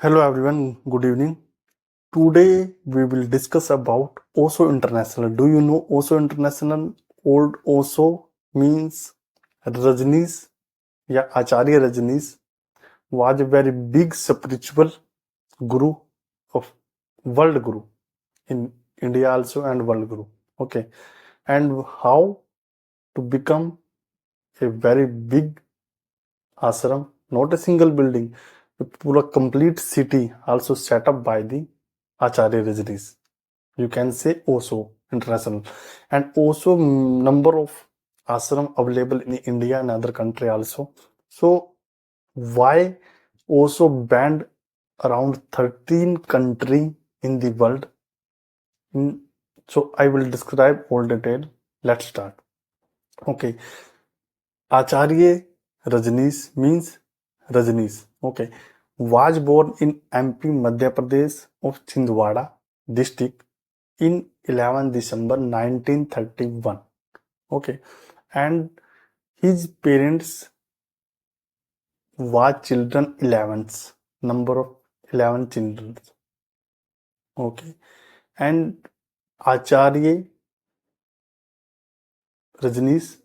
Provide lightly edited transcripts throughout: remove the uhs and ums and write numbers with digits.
Hello everyone, good evening. Today we will discuss about Osho International. Do you know Osho International? Old Osho means Rajneesh या Acharya Rajneesh was a very big spiritual guru of world guru in India also and world guru. Okay, and how to become a very big ashram, not a single building, a pura complete city also set up by the Acharya Rajneesh. You can say Osho International, and also number of ashram available in India and other country also. So why Osho banned around 13 country in the world? So I will describe all detail. Let's start. Okay, Acharya Rajneesh means Rajneesh. Okay, was born in MP Madhya Pradesh of Chhindwara district in 11 December 1931. Okay, and his parents were children 11, number of 11 children. Okay, and Acharya Rajneesh,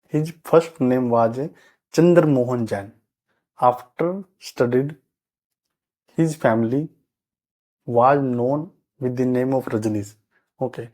his first name was Chandra Mohan Jain. After studied, his family was known with the name of Rajneesh. Okay,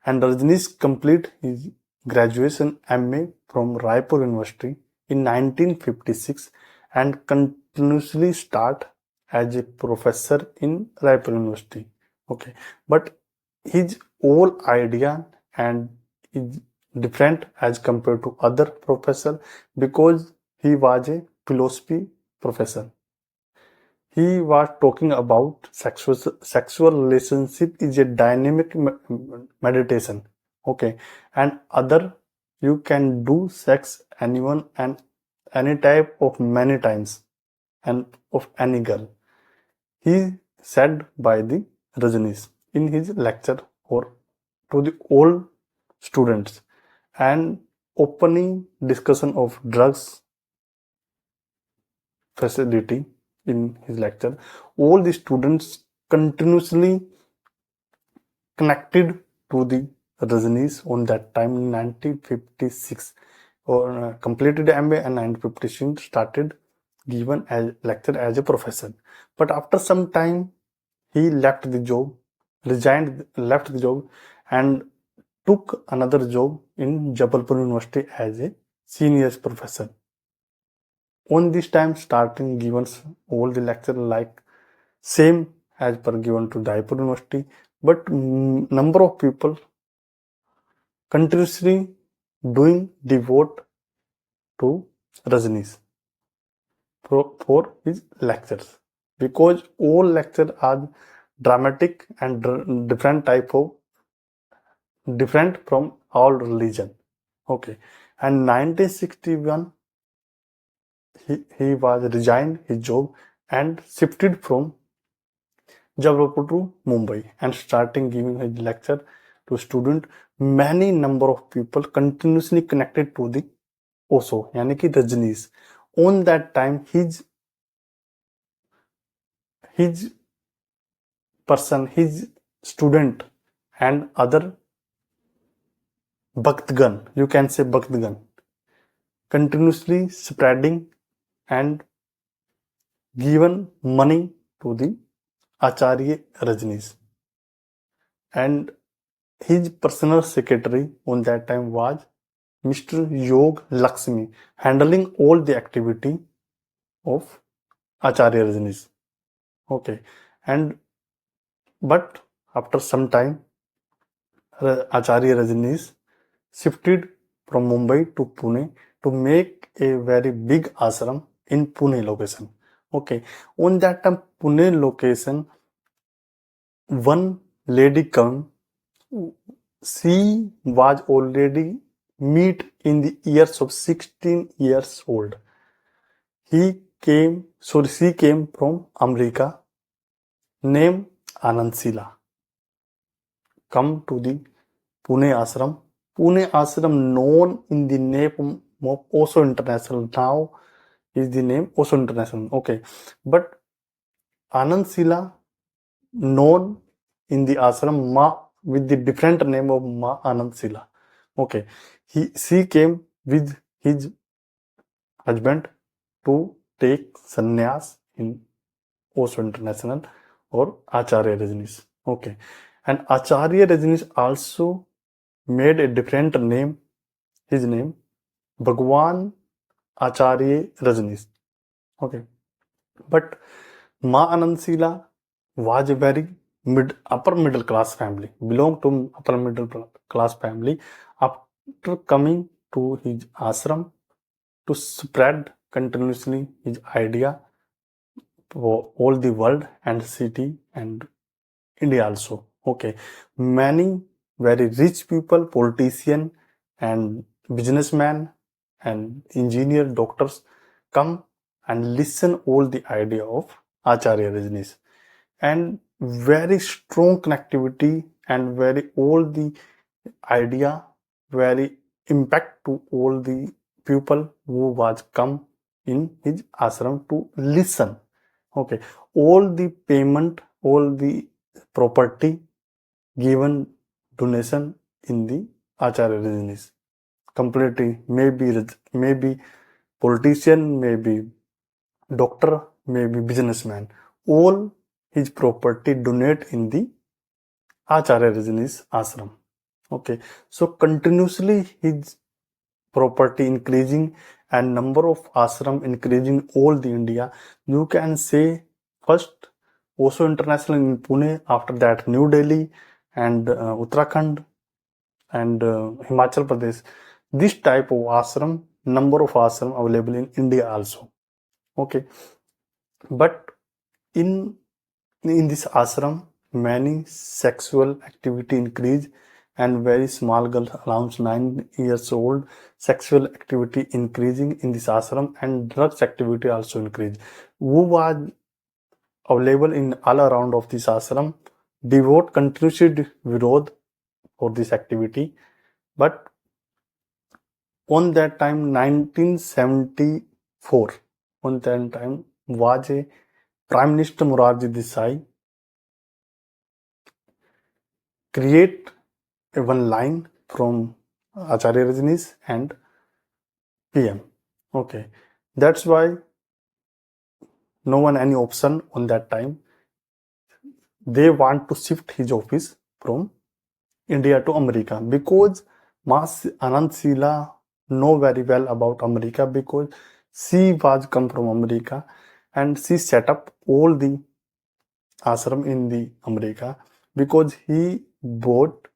and Rajneesh complete his graduation MA from Raipur University in 1956 and continuously start as a professor in Raipur University. Okay, but his whole idea and is different as compared to other professor because he was a philosophy professor. He was talking about sexual relationship is a dynamic meditation. Okay, and other you can do sex anyone and any type of many times and of any girl. He said by the Rajneesh in his lecture or to the old students and opening discussion of drugs facility in his lecture. All the students continuously connected to the Rajneesh on that time in 1956 or completed MA and 1956 started given as lecture as a professor. But after some time he left the job, left the job and took another job in Jabalpur University as a senior professor. On this time starting given all the lecture like same as per given to Jaipur University, but number of people continuously doing devote to Rajneesh for his lectures because all lectures are dramatic and different type of different from all religion. Okay, and 1961 he was resigned his job and shifted from Jabalpur to Mumbai and starting giving his lecture to student. Many number of people continuously connected to the Osho, यानी कि Rajneesh. On that time, his person, his student, and other Bhaktgan, you can say Bhaktgan, continuously spreading and given money to the Acharya Rajneesh. And his personal secretary on that time was Mr. Yog Lakshmi, handling all the activity of Acharya Rajneesh. Okay, and but after some time, Acharya Rajneesh shifted from Mumbai to Pune to make a very big ashram in Pune location. Okay, on that time Pune location, one lady come. She was already meet in the years of 16 years old. She came from America, named Anand come to the Pune Ashram. Pune Ashram known in the name of Osho International. Now is the name Osho International. Okay, but Anand Sila, known in the ashram Ma with the different name of Ma Anand Sila. Okay, she came with his husband to take sannyas in Osho International or Acharya Rajneesh. Okay, and Acharya Rajneesh also made a different name. His name Bhagwan Acharya Rajneesh. Okay, but Ma Anand Sila was a very upper middle class family, belonged to upper middle class family. After coming to his ashram to spread continuously his idea for all the world and city and India also. Okay, many very rich people, politician and businessmen and engineer, doctors come and listen all the idea of Acharya Rajneesh, and very strong connectivity and very all the idea very impact to all the people who was come in his ashram to listen. Okay, all the payment, all the property given donation in the Acharya Rajneesh completely, maybe politician, maybe doctor, maybe businessman, all his property donate in the Acharya Rajneesh ashram. Okay, so continuously his property increasing and number of ashram increasing all the India. You can say first Osho International in Pune, after that New Delhi and Uttarakhand and Himachal Pradesh. This type of ashram, number of ashram available in India also. Okay, but in this ashram, many sexual activity increase and very small girl around 9 years old sexual activity increasing in this ashram and drugs activity also increase. Who was available in all around of this ashram devote continuously virodh for this activity, but on that time 1974, on that time was a Prime Minister Morarji Desai create a one line from Acharya Rajneesh and PM. Okay, that's why no one any option on that time. They want to shift his office from India to America because Mas Anand Sila know very well about America because she was come from America and she set up all the ashram in the America because he bought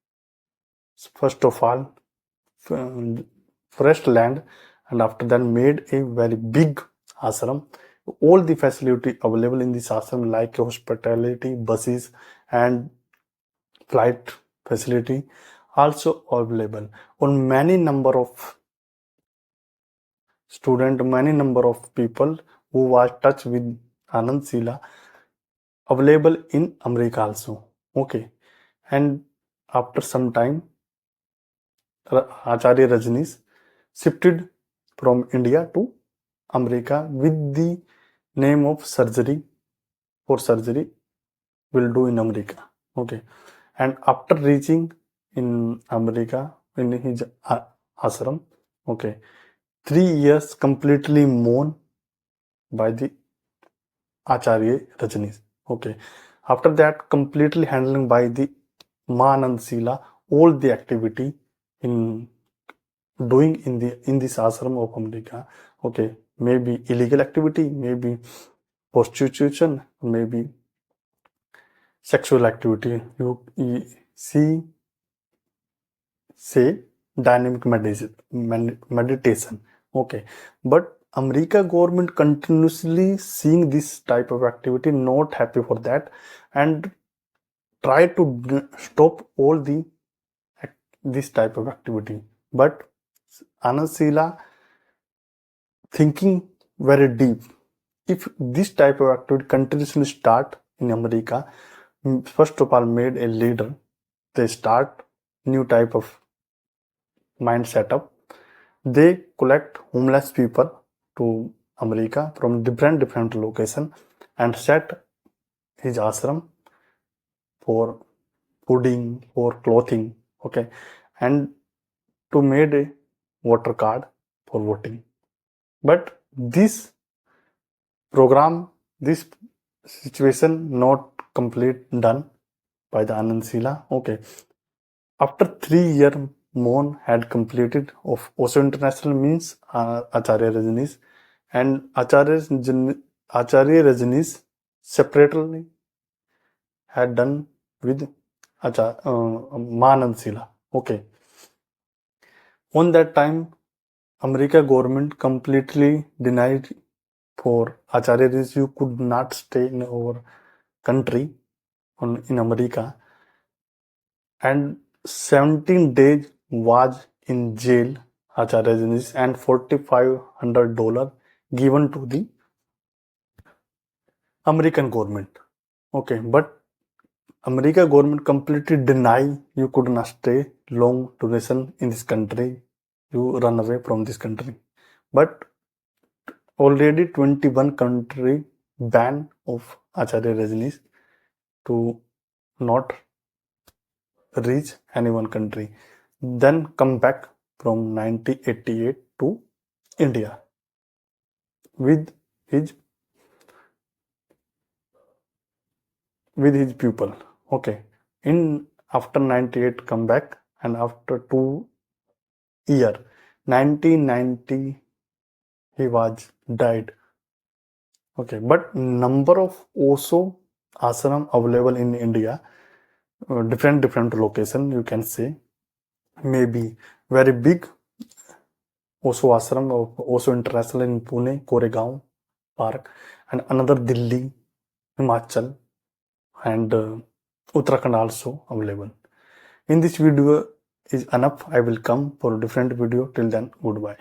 first of all fresh land and after that made a very big ashram. All the facility available in this ashram like hospitality, buses and flight facility also available. On many number of student, many number of people who was touch with Anand Sila available in America also. Okay, and after some time Acharya Rajneesh shifted from India to America with the name of surgery for surgery will do in America. Okay, and after reaching in America in his ashram, okay, 3 years completely mourn by the Acharya Rajneesh. Okay, after that completely handling by the Manand Sila all the activity in doing in this ashram of America. Okay, maybe illegal activity, maybe prostitution, maybe sexual activity. You see, say dynamic meditation. Okay, but America government continuously seeing this type of activity, not happy for that, and try to stop all the this type of activity. But Anand Sila thinking very deep. If this type of activity continuously start in America, first of all made a leader, they start new type of mind setup. They collect homeless people to America from different location and set his ashram for fooding, for clothing, okay, and to made a voter card for voting. But this program, this situation not complete done by the Anand Sila. Okay. After 3 years, Mohan had completed of Osho International means Acharya Rajneesh, and Acharya Rajneesh separately had done with Mahanand Sila. Okay. On that time, America government completely denied for Acharya Rajneesh you could not stay in our country in America, and 17 days was in jail Acharya Rajneesh, and $4,500 given to the American government. Okay, but America government completely deny you could not stay long duration in this country. You run away from this country. But already 21 country ban of Acharya Rajneesh to not reach any one country. Then come back from 1988 to India with his pupil. Okay. In after 98 come back, and after 2 year 1990 he was died. Okay, but number of Osho ashram available in India, different location you can say, maybe very big Osho ashram of Osho International in Pune, Koregaon Park, and another Delhi, Himachal, and Uttarakhand also available. In this video is enough. I will come for a different video. Till then, goodbye.